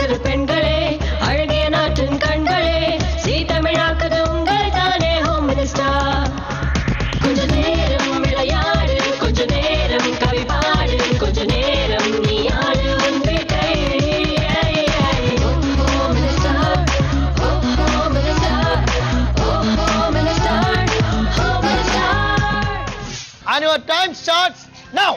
சிறு பெண்களே, அழகிய நாட்டின் கண்களே, சீ தமிழாக்குது உங்கள் தானே ஹோம் மினிஸ்டர். கொஞ்ச நேரம் விளையாடு, கொஞ்ச நேரம் கவி பாடு, கொஞ்ச நேரம் நீ ஆடு உன் வீட்டை. Home minister, home minister, home minister, home minister. And your time starts now.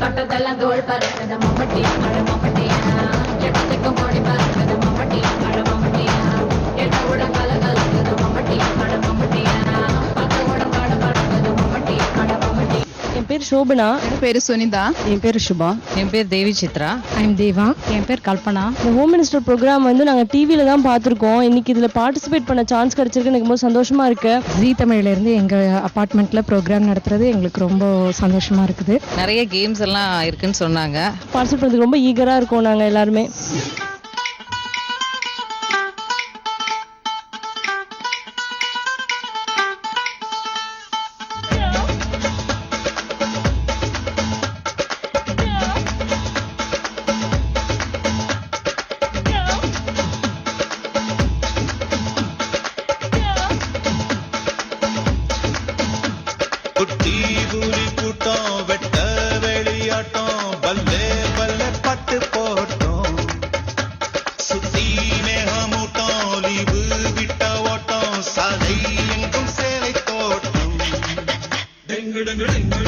தொட்டதெல்லாம் தோல் பறக்குது மம்மட்டி அட மம்மட்டியா, எட்டத்துக்கும் போடி பறக்குது மம்மட்டி அட மம்மட்டியா, எட்ட உடம் கல கலக்குது மம்மட்டி அட மம்மட்டியா, பக்க உடம் காட பறக்குது மம்மட்டி அட மம்மட்டி. என் பேர் சோபனா. என் பேரு சுனிதா. என் பேர் சுபா. என் பேர் தேவி சித்ரா. ஐம் தேவா. என் பேர் கல்பனா. இந்த ஹோம் மினிஸ்டர் ப்ரோக்ராம் வந்து நாங்கள் டிவியில தான் பார்த்துருக்கோம். இன்னைக்கு இதில் பார்ட்டிசிபேட் பண்ண சான்ஸ் கிடைச்சிருக்கு. எனக்கு ரொம்ப சந்தோஷமா இருக்கு. ஜீ தமிழ்ல இருந்து எங்க அபார்ட்மெண்ட்ல ப்ரோக்ராம் நடத்துறது எங்களுக்கு ரொம்ப சந்தோஷமா இருக்குது. நிறைய கேம்ஸ் எல்லாம் இருக்குன்னு சொன்னாங்க. பார்ட்டிசிபேட் பண்ணுறதுக்கு ரொம்ப ஈகரா இருக்கோம் நாங்கள் எல்லாருமே. குட்டி புலி கூட்டம் வெட்ட வெளியாட்டம் பல்லே பல்லே பட்டு போட்டோம் சுத்தி மேகமூட்டம் லீவு விட்ட ஓட்டம் சாலை எங்கும் சேலை தோட்டம் டெங்கு டெங்கு டெங்கு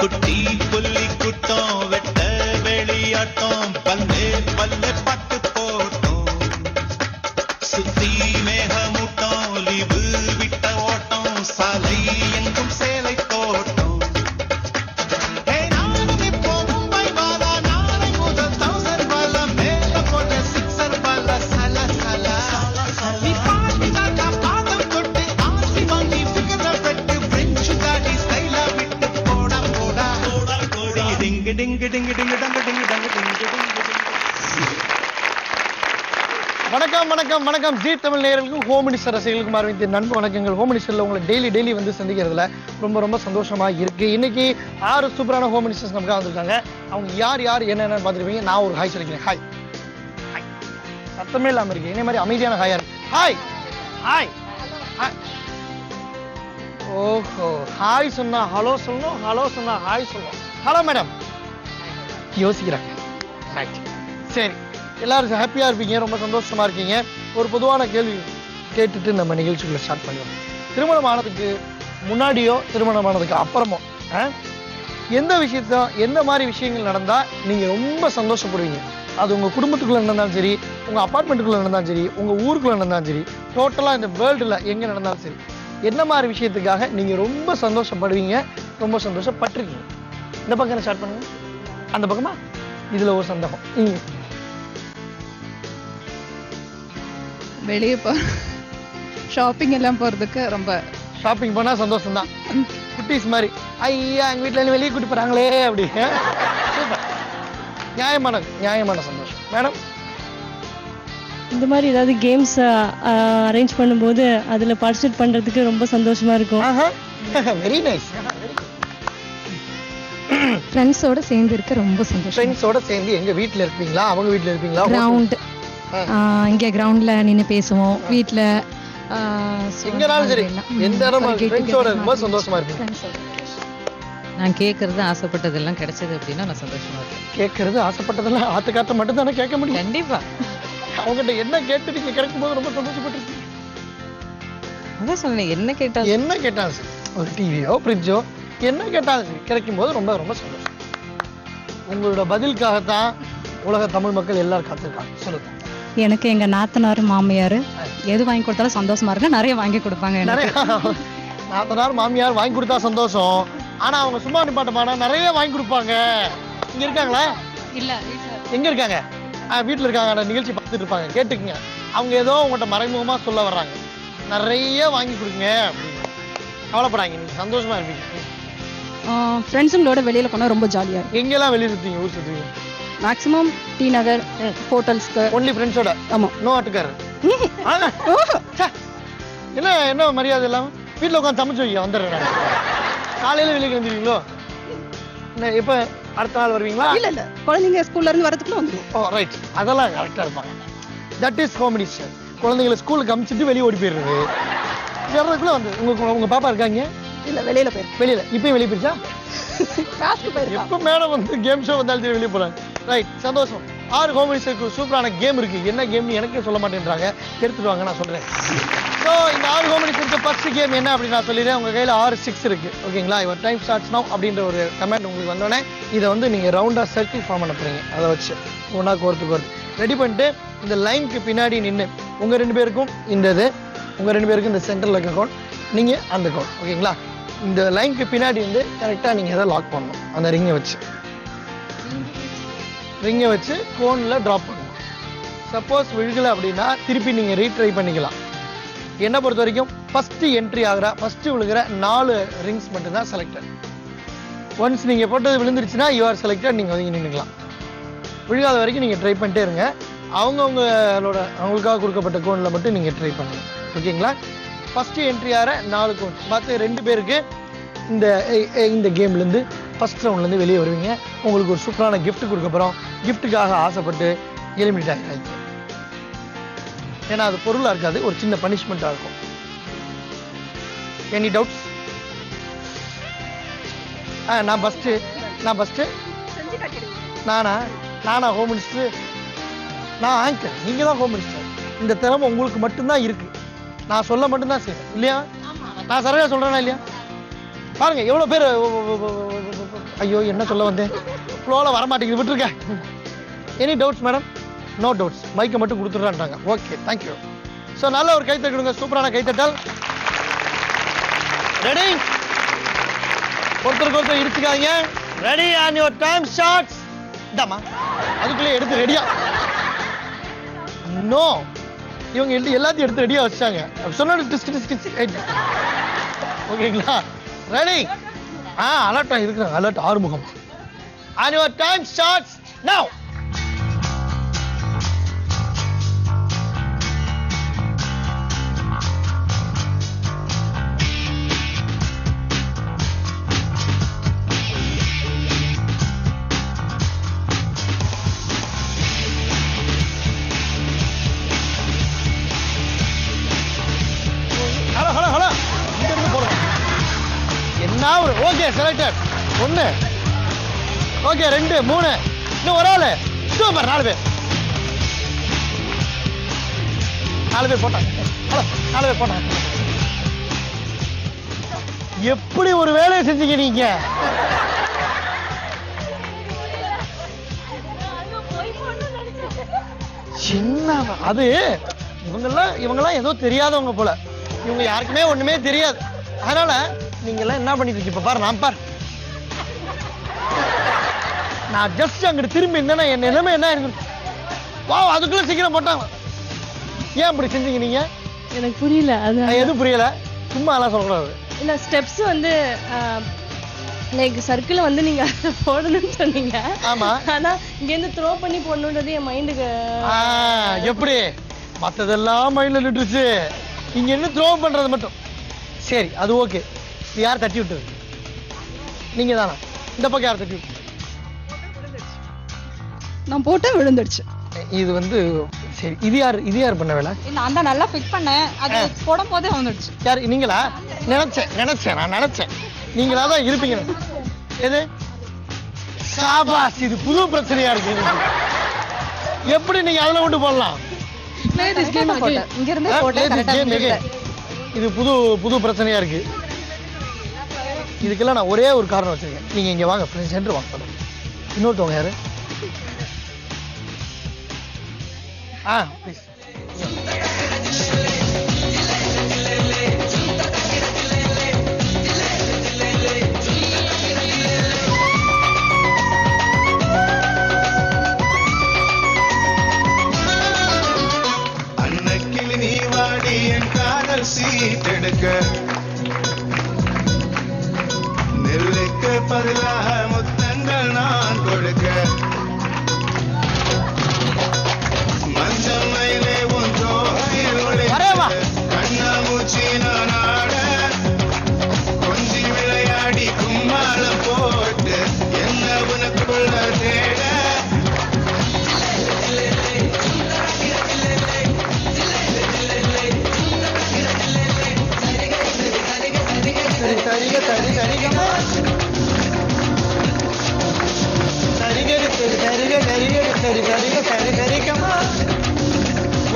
குட்டி புள்ளி குட்டம் வெட்ட வெளியாட்டம் பல்லே பல்லே பட்டு போட்டோம் சுத்தி மேகமூட்டம் லீவு விட்ட ஓட்டம் சாலை எங்கும் சேலை தோட்டம் நானும் இப்போ மும்பை வாலா நாளை முதல் 1000 வாலா மேல போட்ட 6 வாலா சல சல நீ பாட்டிதாக்கா பாதம் தொட்டு ஆசி வாங்கி ஃபிகர பெட்டு பிரெஞ்சு காடி ஸ்டைலா விட்டு போடா போடா டிங்கு டிங்கு டிங்கு டிங்கு டங்கு டிங்கு டங்கு டிங்கு டிங்கு. வணக்கம் வணக்கம் வணக்கம். ஜீ தமிழ் நேயர்களுக்கும் ஹோம் மினிஸ்டர் ரசிகர்களுக்கும் அறிவித்த நண்பு வணக்கங்கள். ஹோம் மினிஸ்டர்ல உங்களை டெய்லி வந்து சந்திக்கிறதுல ரொம்ப ரொம்ப சந்தோஷமா இருக்கு. இன்னைக்கு 6 சூப்பரான ஹோம் மினிஸ்டர்ஸ் நமக்காக வந்திருக்காங்க. அவங்க யார் என்னென்னு பார்த்துருப்பீங்க. நான் ஒரு ஹாய் சொல்லிக்கிறேன். Hi hi. சத்தமே இல்லாமல் இருக்கு. இதே மாதிரி அமைதியான ஹாயா இருக்கு. Hi hi hi. ஓஹோ, ஹாய் சொன்னா ஹலோ சொல்லணும், ஹலோ சொன்னா ஹாய் சொல்லணும். Hello madam. யோசிக்கிறாங்க. ரைட், சரி. எல்லாரும் ஹாப்பியாக இருப்பீங்க, ரொம்ப சந்தோஷமா இருக்கீங்க. ஒரு பொதுவான கேள்வி கேட்டுட்டு நம்ம நிகழ்ச்சிக்குள்ள ஸ்டார்ட் பண்ணுவோம். திருமணமானதுக்கு முன்னாடியோ திருமணமானதுக்கு அப்புறமோ எந்த எந்த மாதிரி விஷயங்கள் நடந்தால் நீங்கள் ரொம்ப சந்தோஷப்படுவீங்க? அது உங்கள் குடும்பத்துக்குள்ளே நடந்தாலும் சரி, உங்கள் அப்பார்ட்மெண்ட்டுக்குள்ளே நடந்தாலும் சரி, உங்கள் ஊருக்குள்ளே நடந்தாலும் சரி, டோட்டலாக இந்த வேர்ல்டில் எங்கே நடந்தாலும் சரி, என்ன மாதிரி விஷயத்துக்காக நீங்கள் ரொம்ப சந்தோஷப்படுவீங்க, ரொம்ப சந்தோஷப்பட்டிருக்கீங்க? இந்த பக்கம் ஸ்டார்ட் பண்ணுங்க. அந்த பக்கமா? இதில் ஒரு சந்தேகம். வெளியே ஷாப்பிங் எல்லாம் போறதுக்கு ரொம்ப ஷாப்பிங் போனா சந்தோஷம் தான். குட்டீஸ் மாதிரி ஐயா எங்க வீட்டுல வெளியே கூட்டி போறாங்களே அப்படி. சூப்பர், நியாயமான சந்தோஷம். மேடம், இந்த மாதிரி ஏதாவது கேம்ஸ் அரேஞ்ச் பண்ணும்போது அதில் பார்ட்டிசிபேட் பண்ணுறதுக்கு ரொம்ப சந்தோஷமா இருக்கும். Very nice. ஃப்ரெண்ட்ஸோட சேர்ந்து இருக்க ரொம்ப சந்தோஷம். ஃப்ரெண்ட்ஸோட சேர்ந்து எங்க வீட்டில் இருப்பீங்களா, அவங்க வீட்டில் இருப்பீங்களா? கிரவுண்ட், இங்கே கிரவுண்ட்ல நின்று பேசுவோம். வீட்டில் எங்கனாலும் சரி, எந்த இடம் ஃப்ரெண்ட்ஸோட இருக்கும்போது சந்தோஷமா இருப்பீங்க. நான் கேட்கறது ஆசைப்பட்டதெல்லாம் கிடைச்சது அப்படின்னா நான் சந்தோஷமா இருக்கேன். கேட்கறது ஆசைப்பட்டதெல்லாம் ஆத்துக்காட்ட மட்டும் தானே கேட்க முடியும். கண்டிப்பா அவங்ககிட்ட என்ன கேட்டு நீங்க கிடைக்கும் போது ரொம்ப சந்தோஷப்பட்டிருக்கீங்க. அதான் சொன்னேன், என்ன கேட்டாலும் சரி, ஒரு டிவியோ ஃப்ரிட்ஜோ என்ன கேட்டாலும் சரி கிடைக்கும் போது ரொம்ப ரொம்ப சந்தோஷம். உங்களோட பதிலுக்காகத்தான் உலக தமிழ் மக்கள் எல்லாரும் காத்திருக்காங்க. சொல்லுங்க. எனக்கு எங்கள் நாத்தனார் மாமியார் எது வாங்கி கொடுத்தாலும் சந்தோஷமா இருக்கு, நிறைய வாங்கி கொடுப்பாங்க நிறைய எனக்கு. நாத்தனார் மாமியார் வாங்கி கொடுத்தா சந்தோஷம், ஆனா அவங்க சும்மா நிப்பாட்டமானா நிறைய வாங்கி கொடுப்பாங்க. இங்க இருக்காங்களா? இல்லை எங்க இருக்காங்க? வீட்டுல இருக்காங்க, அந்த நிகழ்ச்சி பார்த்துட்டு இருப்பாங்க, கேட்டுக்குங்க. அவங்க ஏதோ உங்கள்கிட்ட மறைமுகமா சொல்ல வர்றாங்க, நிறைய வாங்கி கொடுங்க அப்படின்னு. கவலைப்படாங்க, நீங்க சந்தோஷமா இருப்பீங்க. ஃப்ரெண்ட்ஸுங்களோட வெளியில் போனால் ரொம்ப ஜாலியாக இருக்கும். எங்கெல்லாம் வெளியே சுத்தீங்க, ஊர் சுத்துவீங்க? மேக்ஸிமம் டி நகர், ஹோட்டல்ஸ்க்கு. ஒன்லி ஃப்ரெண்ட்ஸோட? ஆமாம். நோ ஆட்டுக்காரு? என்ன என்ன மரியாதை இல்லாம வீட்டில் உட்காந்து சமைச்சு வைக்க வந்துடுறேன். காலையில வெளியே கிளம்பிடுவீங்களோ? எப்போ அடுத்த நாள் வருவீங்களா? இல்லை குழந்தைங்க ஸ்கூல்லேருந்து வரதுக்குள்ள வந்துடும். ஓ ரைட், அதெல்லாம் கரெக்டாக இருப்பாங்க. That is home dish. குழந்தைங்களை ஸ்கூலுக்கு அனுப்பிச்சிட்டு வெளியே ஓடி போயிடுறது. வர்றதுக்குள்ள வந்து உங்க பாப்பா இருக்காங்க? இல்லை வெளியில் போயிருக்கு. வெளியில இப்பயும் வெளியே போயிருச்சா? கிளாஸ்க்கு போயிருக்கா. எப்போ மேடம் வந்து கேம் ஷோ வந்தாலும் சரி வெளியே போறாங்க. ரைட், சந்தோஷம். 6 ஹோம் டிஷ்க்கு சூப்பரான கேம் இருக்கு. என்ன கேம்னு எனக்கே சொல்ல மாட்டேன்றாங்க, எடுத்துட்டு வாங்க நான் சொல்றேன். ஸோ இந்த 6 ஹோம் டிஷ் இருக்க ஃபர்ஸ்ட் கேம் என்ன அப்படின்னு நான் சொல்லிடுறேன். உங்க கையில் 6 6 இருக்கு, ஓகேங்களா? யுவர் டைம் ஸ்டார்ட்ஸ் நவ் அப்படின்ற ஒரு கமெண்ட் உங்களுக்கு வந்தோடனே இதை வந்து நீங்க ரவுண்டா சர்க்கிள் ஃபார்ம் பண்ண போறீங்க. அதை வச்சு ஒன்னா கோர்த்துக்கு ரெடி பண்ணிட்டு இந்த லைனுக்கு பின்னாடி நின்று உங்க 2 பேருக்கும் இந்த இது, உங்க 2 பேருக்கும் இந்த சென்டர்ல இருக்க கோன், நீங்க அந்த கோன், ஓகேங்களா? இந்த லைனுக்கு பின்னாடி வந்து கரெக்டா நீங்க எதை லாக் பண்ணணும், அந்த ரிங்கை வச்சு கோன்ல டிராப் பண்ணணும். சப்போஸ் விழுகலை அப்படின்னா திருப்பி நீங்க ரீட்ரை பண்ணிக்கலாம். என்னை பொறுத்த வரைக்கும் ஃபர்ஸ்ட் என்ட்ரி ஆகிற ஃபர்ஸ்ட் விழுகிற 4 ரிங்ஸ் மட்டும்தான் செலக்டட். ஒன்ஸ் நீங்க போட்டது விழுந்துருச்சுன்னா யூ ஆர் செலக்டட், நீங்க வந்து நின்றுக்கலாம். விழுகாத வரைக்கும் நீங்க ட்ரை பண்ணிட்டே இருங்க. அவங்களுக்காக கொடுக்கப்பட்ட கோனில் மட்டும் நீங்க ட்ரை பண்ணுங்க, ஓகேங்களா? ஃபர்ஸ்ட் என்ட்ரி ஆகிற 4 கோன், மற்ற 2 பேருக்கு இந்த கேம்லேருந்து ஃபர்ஸ்ட் ரவுண்ட்லேருந்து வெளியே வருவீங்க. உங்களுக்கு ஒரு சூப்பரான கிஃப்ட் கொடுக்க போகிறோம். கிஃப்ட்டுக்காக ஆசைப்பட்டு எலிமினேட் ஆகிடுங்க. ஏன்னா அது பொருளாக இருக்காது, ஒரு சின்ன பனிஷ்மெண்ட்டாக இருக்கும். Any doubts? நான் ஃபஸ்ட்டு நானா ஹோம் மினிஸ்டர்? நான் ஆங்கர், நீங்கள் தான் ஹோம் மினிஸ்டர். இந்த திறமை உங்களுக்கு மட்டும்தான் இருக்கு. நான் சொல்ல மட்டும்தான் செய்வேன், இல்லையா? நான் சரியா சொல்றேனா இல்லையா? பாருங்க எவ்வளவு பேர். ஐயோ என்ன சொல்ல வந்தேன், ஃப்ளோல வரமாட்டேங்குது, விட்டுருக்க. Any doubts madam? No doubts. மைக்கை மட்டும் கொடுத்துட்றான்ட்டாங்க. Okay, thank you. ஸோ நல்ல ஒரு கைத்தட்டல் கொடுங்க, சூப்பரான கைத்தட்டல். ரெடி? ஒருத்தருக்கு இடிச்சுக்காதீங்க. Ready on your time starts. இந்தாமா அதுக்குள்ளே எடுத்து ரெடியா? நோ, இவங்க எல்லாத்தையும் எடுத்து ரெடியா வச்சாங்க. சொன்ன ஓகேங்களா? ரெடி? அலர்ட்டா இருக்கிறாங்க, alert Arumugam. And your time starts now. Hello இங்க இருந்து போறோம். என்ன ஒரு ஓகே செலக்டட். 1 ஓகே, 2 3 இன்னும் ஒரு ஆளு. சூப்பர், 4 பேர். 4 பேர் போட்டாங்க. ஹலோ 4 பேர் போட்டாங்க. எப்படி ஒரு வேலையை செஞ்சீங்க நீங்க? சின்ன அது இவங்கெல்லாம் ஏதோ தெரியாதவங்க போல. இவங்க யாருக்குமே ஒண்ணுமே தெரியாது. அதனால நீங்க எல்லாம் என்ன பண்ணிட்டு இருக்கீங்க? இப்ப பாரு, நான் ஜஸ்ட் அங்கிட்டு திரும்பி இருந்தேன்னா என் நிலைமை என்ன இருக்கு? வா, அதுக்குள்ள சீக்கிரம் போட்டாங்க. ஏன் அப்படி செஞ்சீங்க நீங்க? எனக்கு புரியல. அது எது புரியல? சும்மா எல்லாம் சொல்லக்கூடாது. இல்ல ஸ்டெப்ஸ் வந்து லைக் சர்க்கிள் வந்து நீங்க போடணும்னு சொன்னீங்க. ஆமா. ஆனா இங்க இருந்து த்ரோ பண்ணி போடணும்ன்றது என் மைண்டுக்கு எப்படி மத்ததெல்லாம் மைண்ட்ல நின்றுச்சு. இங்க என்ன த்ரோ பண்றது மட்டும். சரி, அது ஓகே. யார் தட்டி விட்டது? நீங்க தானா? இந்த பக்கம் யார் தட்டி விட்டு? நான் போட்டேன், விழுந்துடுச்சு. இது வந்து சரி, இது யார் பண்ண வேலை? நான் தான் நல்லா ஃபிட் பண்ணேன், அது போடும் போதே வந்துடுச்சு. யார்? நீங்களா? நான் நினைச்சேன் நீங்களா தான் இருப்பீங்க. எது? சாபாஸ், இது புது பிரச்சனையா இருக்கு. எப்படி நீங்க அதுல கொண்டு போடலாம்? இங்க இருந்து போட்டேன். இது புது பிரச்சனையா இருக்கு. இதுக்கெல்லாம் நான் ஒரே ஒரு காரணம் வச்சிருக்கேன். நீங்க இங்க வாங்க, சென்டர் வாங்க. இன்னொருத்தவங்க யாரு? ப்ளீஸ். அன்னக்கிளி நீ வாடி என் காதல் சீட்டெடுக்க நெல்லுக்கு பதிலாக முத்தங்கள் நான் கொடுக்க மஞ்சள் மயிலே வரேவா. கண்ணாமூச்சி நான் ஆட கொஞ்சி விளையாடி கும்மாளம் போட்டு என்ன உனக்குள்ள தேட சரி சரிக சரி சரிகமா சரிகரி சரி சரிக சரிகரி சரி சரிக சரி சரிகமா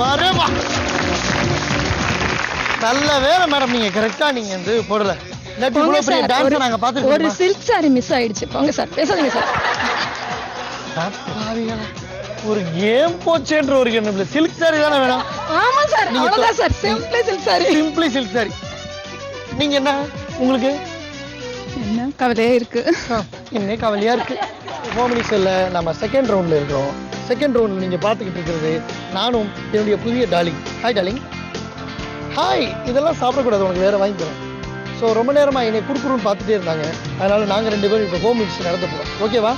வரேவா. நல்ல வேலை மேடம், நீங்க கரெக்டா நீங்க வந்து போடல. இல்லாட்டி இவ்வளவு பெரிய டான்ஸ் நாங்க ஒரு பாத்துருக்கோம். சில்க் சாரி மிஸ் ஆயிடுச்சு. போங்க சார், பேசாதீங்க சார். ஒரு கேம் போச்சேன்ற ஒரு எண்ணம். சில்க் சாரி தானே வேணும். ஆமா சார், நீங்க அவ்வளவுதான் sir. Simply silk sorry. Simply silk sorry. நீங்க என்ன உங்களுக்கு என்ன கவலையே இருக்கு. என்ன கவலையா இருக்கு. ஹோம் மினிஸ்டர்ல நம்ம செகண்ட் ரவுண்ட்ல இருக்கிறோம். செகண்ட் ரவுண்ட்ல நீங்க பாத்துக்கிட்டு இருக்கிறது நானும் என்னுடைய புதிய டார்லிங். Hi darling. ஹாய். இதெல்லாம் சாப்பிடக்கூடாது, உனக்கு வேற வாங்கி தரேன். ஸோ ரொம்ப நேரமா என்னை குறுக்குறுன்னு பார்த்துட்டே இருந்தாங்க. அதனால நாங்க 2 பேரும் இப்போ ஹோம் மினிஸ்டர் நடத்த போறோம். ஓகேவா?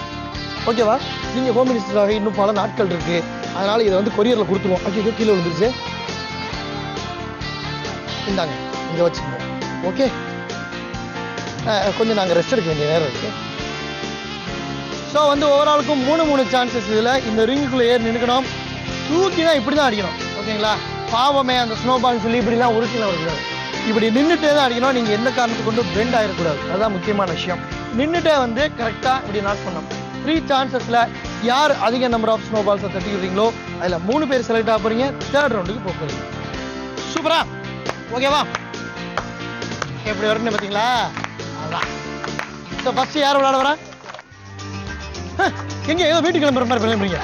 ஓகேவா? நீங்க ஹோம் மினிஸ்டராக இன்னும் பல நாட்கள் இருக்கு. அதனால இதை வந்து கொரியர்ல கொடுத்துருவோம். ஓகே, கீழே விழுந்துருச்சு. இந்தாங்க, இங்க வச்சுக்கோங்க. ஓகே, கொஞ்சம் நாங்கள் ரெஸ்ட் எடுக்க வேண்டிய நேரம் இருக்கு. ஸோ வந்து ஓவராலுக்கும் 3 சான்சஸ். இதில் இந்த ரிங்குக்குள்ளே ஏறி நின்றுக்கணும். தூக்கினா இப்படி தான் அடிக்கணும். ஓகேங்களா? பாவமே அந்த ஸ்னோபால் சொல்லி இப்படிலாம் உருட்டிலாம் வரக்கூடாது. இப்படி நின்றுட்டே தான் அடிக்கணும். நீங்கள் எந்த காரணத்துக்கு கொண்டு பெண்ட் ஆகிடக்கூடாது. அதுதான் முக்கியமான விஷயம். நின்றுட்டே வந்து கரெக்டாக இப்படி நாட் பண்ணணும். 3 சான்சஸில் யார் அதிக நம்பர் ஆஃப் ஸ்னோபால்ஸை தட்டிக்கிறீங்களோ அதில் 3 பேர் செலக்ட் ஆக போகிறீங்க. 3rd ரவுண்டுக்கு போக போகிறீங்க. சூப்பரா? ஓகேவா? எப்படி வரும்னு பார்த்தீங்களா? அதான். ஸோ ஃபர்ஸ்ட் யார் விளையாட வரா? எங்க ஏதோ வீட்டுக்கு கிளம்புற மாதிரி கிளம்புறீங்க.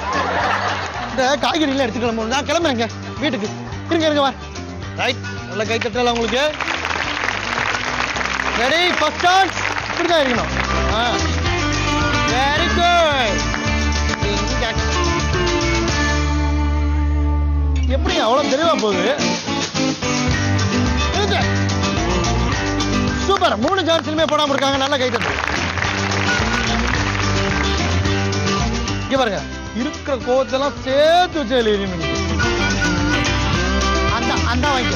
இந்த காய்கறிலாம் எடுத்து கிளம்புறோம். நான் கிளம்புறேங்க வீட்டுக்கு. இருங்க வா. ரைட், நல்ல கை தட்டலாம் உங்களுக்கு. Ready, first chance. இப்படிதான் இருக்கணும். Very good. எப்படி அவ்வளவு தெளிவா போகுது? சூப்பர். 3 சான்ஸ்லுமே போடாம இருக்காங்க. நல்ல கை தட்டு. இங்க பாருங்க, இருக்கிற கோவத்தெல்லாம் சேர்த்து வச்சு எழுதி அந்த வாங்கி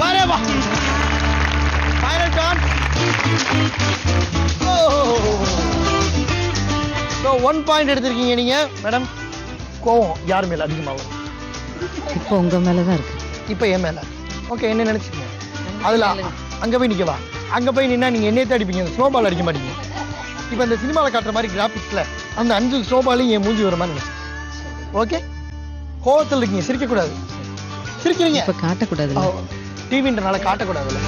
வரேவா. Final chance. ஸோ 1 பாயிண்ட் எடுத்திருக்கீங்க நீங்க மேடம். கோவம் யார் மேல அதிகமாகும்? இப்போ உங்க மேலதான் இருக்கு. இப்போ என் மேல. ஓகே, என்ன நினைச்சுக்கீங்க? அதுல அங்க போய் நிக்கவா? அங்க போய் நின்னா நீங்க என்னையே அடிப்பீங்க, ஸ்னோபால் அடிக்க மாட்டீங்க. இப்போ இந்த சினிமாவில் காட்டுற மாதிரி கிராபிக்ஸ்ல அந்த 5 ஸ்னோபாலையும் என் மூஞ்சி வர மாதிரி நினைச்சு. ஓகே, கோவத்தில் இருக்கீங்க, சிரிக்கக்கூடாது. சிரிக்கிறீங்க இப்ப காட்டக்கூடாது. டிவின்றனால காட்டக்கூடாதுல்ல.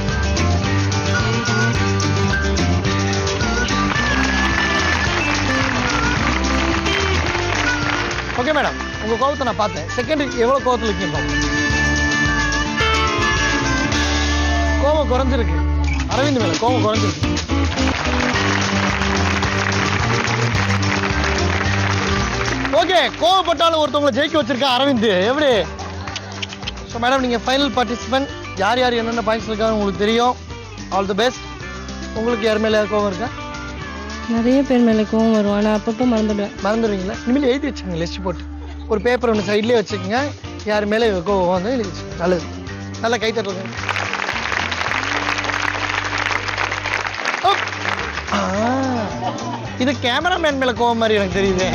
ஓகே மேடம், உங்க கோவத்தை நான் பார்த்தேன். செகண்ட் எவ்வளவு கோவத்தில் இருக்கீங்க பாருங்க. கோவம் குறைஞ்சிருக்கு. அரவிந்த் மேல கோவம் குறைஞ்சிருக்கு. ஓகே, கோவப்பட்டாலும் ஒருத்தவங்களை ஜெயிக்க வச்சிருக்கா அரவிந்த். எப்படி? ஸோ மேடம், நீங்கள் ஃபைனல் பார்ட்டிசிபென்ட். யார் யார் என்னென்ன பாயிண்ட்ஸ் இருக்காங்க உங்களுக்கு தெரியும். All the best. உங்களுக்கு யார் மேலே கோவம் இருக்கா? நிறைய பேர் மேலே கோவம் வரும், ஆனால் அப்பப்போ மறந்துடுவேன். மறந்துடுவீங்களா? இனிமேல் எழுதி வச்சுங்க லிஸ்ட் போட்டு. ஒரு பேப்பர் ஒன்று சைட்லேயே வச்சுக்கோங்க. யார் மேலே கோவம் வந்து எழுதி வச்சுக்கோங்க. நல்லது. நல்லா கை தட்டுங்க. இது கேமராமேன் மேலே கோவம் மாதிரி எனக்கு தெரியுது.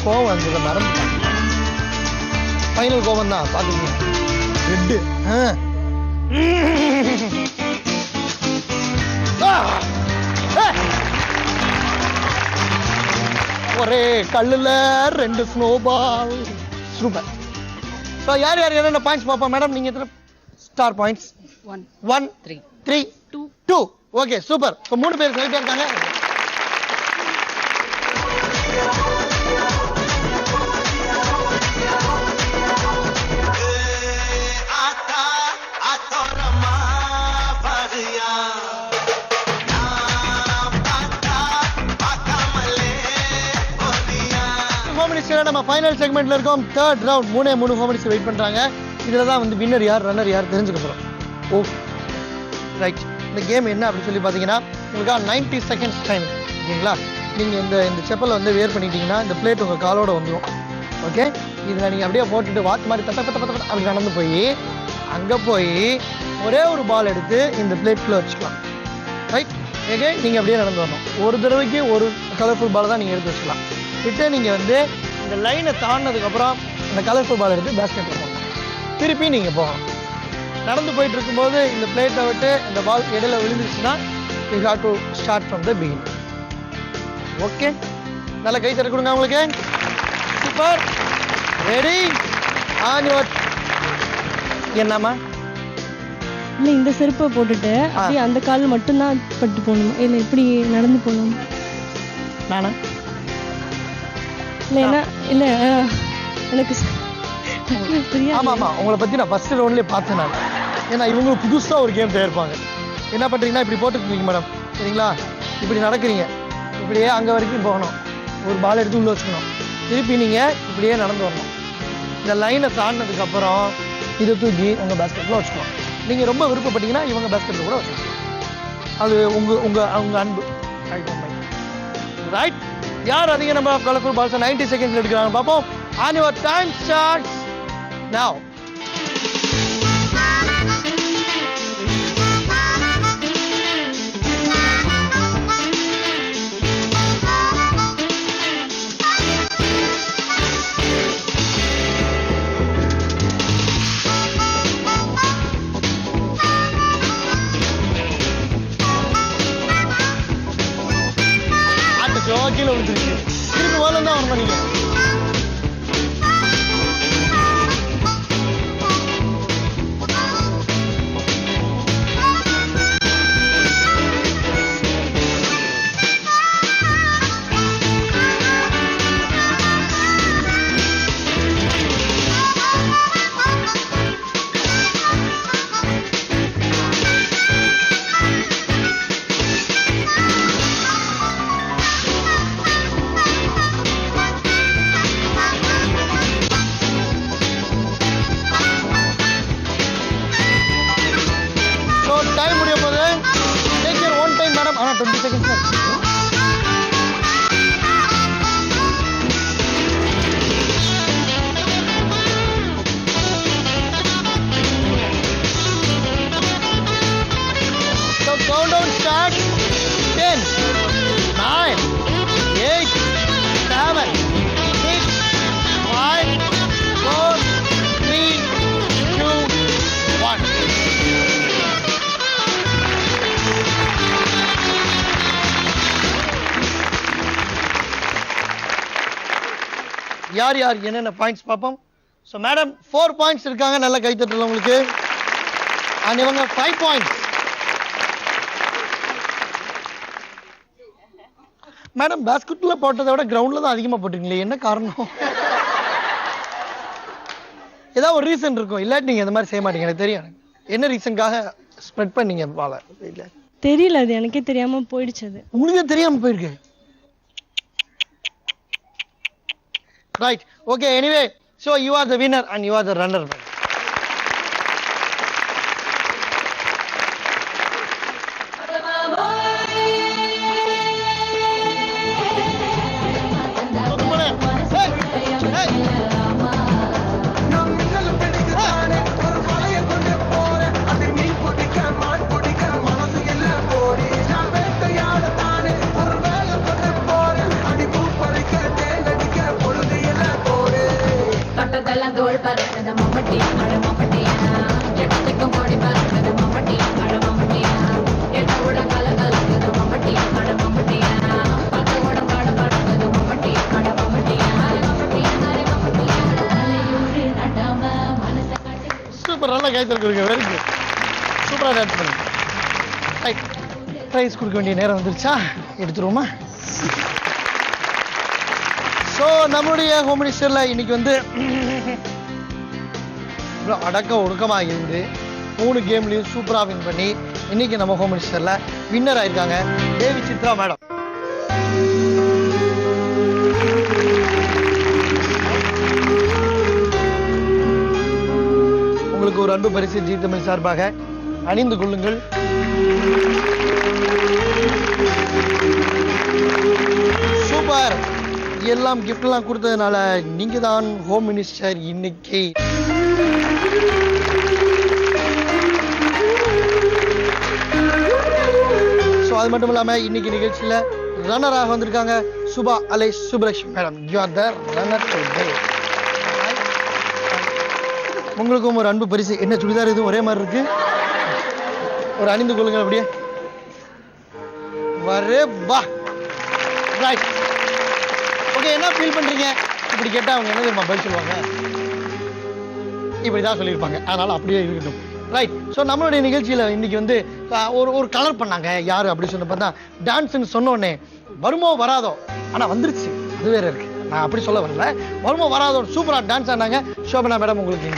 கோவம் வந்ததை மறந்துட்டாங்க. ஃபைனல் கோவம் தான் பாத்துக்கீங்க. ரெட்டு ஒரே கல்லுல 2 ஸ்னோபால். சூப்பர். ஸோ யார் யார் என்னென்ன பாயிண்ட்ஸ் பார்ப்போம் மேடம். நீங்க எத்தனை ஸ்டார் பாயிண்ட்ஸ் 1 1 3 2 ஓகே சூப்பர். இப்போ 3 பேர் செலக்ட் இருக்காங்க. நம்ம ஃபைனல் செக்மெண்ட்ல இருக்கோம். தேர்ட் ரவுண்ட் 3 ஹோம்ஸ் வெயிட் பண்றாங்க. இதுல தான் வந்து வின்னர் யார் ரன்னர் யார் தெரிஞ்சுக்க போறோம். ஓ ரைட். இந்த கேம் என்ன அப்படின்னு சொல்லி பார்த்தீங்கன்னா உங்களுக்கு 90 செகண்ட்ஸ் டைம் ஓகேங்களா. நீங்கள் இந்த செப்பலை வந்து வேர் பண்ணிட்டீங்கன்னா இந்த பிளேட் உங்கள் காலோட வந்துடும். ஓகே, இதில் நீங்கள் அப்படியே போட்டுட்டு வாட்ச் மாதிரி தட்ட அப்படி நடந்து போய் அங்கே போய் ஒரே ஒரு பால் எடுத்து இந்த பிளேட்குள்ளே வச்சுக்கலாம். Right, okay. நீங்கள் அப்படியே நடந்து வரணும். ஒரு தடவைக்கு ஒரு கலர்ஃபுல் பால் தான் நீங்கள் எடுத்து வச்சுக்கலாம். விட்டு நீங்கள் வந்து இந்த லைனை தாண்டினதுக்கப்புறம் இந்த கலர்ஃபுல் பால் எடுத்து பேஸ்கெட்டில் போகணும். திருப்பி நீங்கள் போகணும். நடந்து போயிட்டு இருக்கும்போது இந்த பிளேட்டை விட்டு இந்த பால் இடையில விழுந்துச்சுன்னா you have to start from the beginning. Okay, நல்ல கை தர கொடுங்க உங்களுக்கு. சூப்பர். Ready on your. என்னம்மா? இல்லை, இந்த செருப்பை போட்டுட்டு அப்படியே அந்த கால் மட்டும்தான் பட்டு போகணும். இல்லை எப்படி நடந்து போகணும்? நானா? இல்லை, என்ன இல்லை எனக்கு ஆமா ஆமா, உங்களை பத்தி நான் ஃபர்ஸ்ட் ரவுண்ட்லயே பார்த்தேன் நான். ஏன்னா இவங்க புதுசா ஒரு கேம் தயாரிப்பாங்க. என்ன பண்றீங்கன்னா இப்படி போட்டுருக்கீங்க மேடம், சரிங்களா? இப்படி நடக்கிறீங்க, இப்படியே அங்க வரைக்கும் போகணும். ஒரு பால் எடுத்து உள்ள வச்சுக்கணும். திருப்பி நீங்க இப்படியே நடந்து வரணும். இந்த லைனை தாண்டினதுக்கு அப்புறம் இதை தூக்கி உங்க பேஸ்கெட்ல வச்சுக்கணும். நீங்க ரொம்ப விருப்பப்பட்டீங்கன்னா இவங்க பேஸ்கெட்ல கூட வச்சுக்கலாம். அது உங்க அன்பு. ரைட், யார் அதிக நம்ம கலர்ஃபுல் பால்ஸ் 90 செகண்ட்ஸ் எடுக்கிறாங்க பார்ப்போம். And your time starts now. அந்த ஜோக்கில விழுந்துருச்சு. திருப்பி ஓலம் தான் வரணும் நீங்க. டைம் முடிய போது take your own time madam. ஆனால் 20 செகண்ட்ஸ் தான். So countdown starts. 10 9 8 7 6 5 4 3 2 1. யார் யார் என்னென்ன பாயிண்ட்ஸ் பார்ப்போம். ஸோ மேடம் 4 பாயிண்ட்ஸ் இருக்காங்க, நல்ல கைத்தட்டல் உங்களுக்கு. அண்ட் இவங்க 5 பாயிண்ட்ஸ். மேடம் பேஸ்கெட்ல போட்டதை விட கிரவுண்ட்ல தான் அதிகமாக போட்டுருங்களே, என்ன காரணம்? ஏதாவது ஒரு ரீசன் இருக்கும், இல்லாட்டி நீங்க இந்த மாதிரி செய்ய மாட்டீங்க. எனக்கு தெரியும். என்ன ரீசனுக்காக ஸ்ப்ரெட் பண்ணீங்க பாலை? தெரியல, அது எனக்கே தெரியாம போயிடுச்சு. அது உங்களுக்கே தெரியாம போயிருக்கு. Right. Okay. Anyway, so you are the winner and you are the runner. தொட்டதெல்லாம் தோல் பறக்குது மம்மட்டி சூப்பர், நல்ல கைத்தல் கொடுங்க. வெரி குட், சூப்பராக டான்ஸ் பண்ணுங்க. ரைட், ப்ரைஸ் கொடுக்க வேண்டிய நேரம் வந்துருச்சா? எடுத்துருவோமா? ஸோ நம்மளுடைய ஹோம் மினிஸ்டரில் இன்னைக்கு வந்து அடக்க ஒடுக்கமாக இருந்து 3 கேம்லையும் சூப்பராக வின் பண்ணி இன்னைக்கு நம்ம ஹோம் மினிஸ்டரில் வின்னர் ஆயிருக்காங்க தேவி சித்ரா மேடம். உங்களுக்கு ஒரு அன்பு பரிசு ஜீ தமிழ் சார்பாக அணிந்து கொள்ளுங்கள். சூப்பர், எல்லாம் கிஃப்ட்லாம் கொடுத்ததுனால நீங்க தான் ஹோம் மினிஸ்டர் இன்னைக்கு. ஸோ அது மட்டும் இல்லாமல் இன்னைக்கு நிகழ்ச்சியில் ரன்னராக வந்திருக்காங்க சுபா அலை Subralakshmi madam. You are the runner today. உங்களுக்கும் ஒரு அன்பு பரிசு. என்ன சுடிதார் எதுவும் ஒரே மாதிரி இருக்கு? ஒரு அணிந்து கொள்ளுங்க அப்படியே. வரே வா. Right, okay. என்ன ஃபீல் பண்றீங்க? இப்படி கேட்டால் அவங்க என்ன தெரியுமா பதில் சொல்லுவாங்க? இப்படி தான் சொல்லியிருப்பாங்க. அதனால அப்படியே இருக்கட்டும். ரைட், ஸோ நம்மளுடைய நிகழ்ச்சியில் இன்னைக்கு வந்து ஒரு கலர் பண்ணாங்க. யார் அப்படி சொன்ன பார்த்தா டான்ஸ்ன்னு சொன்னோடனே வருமோ வராதோ, ஆனால் வந்துருச்சு, அது வேற இருக்கு. நான் அப்படி சொல்ல வரல, வருமோ வராதோ சூப்பராக டான்ஸ் ஆனாங்க சோபனா மேடம். உங்களுக்கு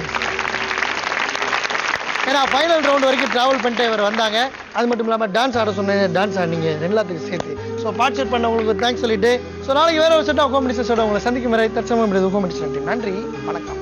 ஏன்னா ஃபைனல் ரவுண்ட் வரைக்கும் ட்ராவல் பண்ணிட்டு இவர் வந்தாங்க. அது மட்டும் இல்லாமல் டான்ஸ் ஆட சொன்னேன், டான்ஸ் ஆடினீங்க எல்லாத்துக்கும் சேர்த்து. ஸோ பார்ட்டிசிபேட் பண்ண உங்களுக்கு தேங்க்ஸ் சொல்லிட்டு, ஸோ நாளைக்கு வேற ஒரு செட் ஆஃப் ஹோம் மினிஸ்டர்ஸோட உங்களை சந்திக்கும் வரை தற்சமயம் ஹோம் மினிஸ்டர். நன்றி, வணக்கம்.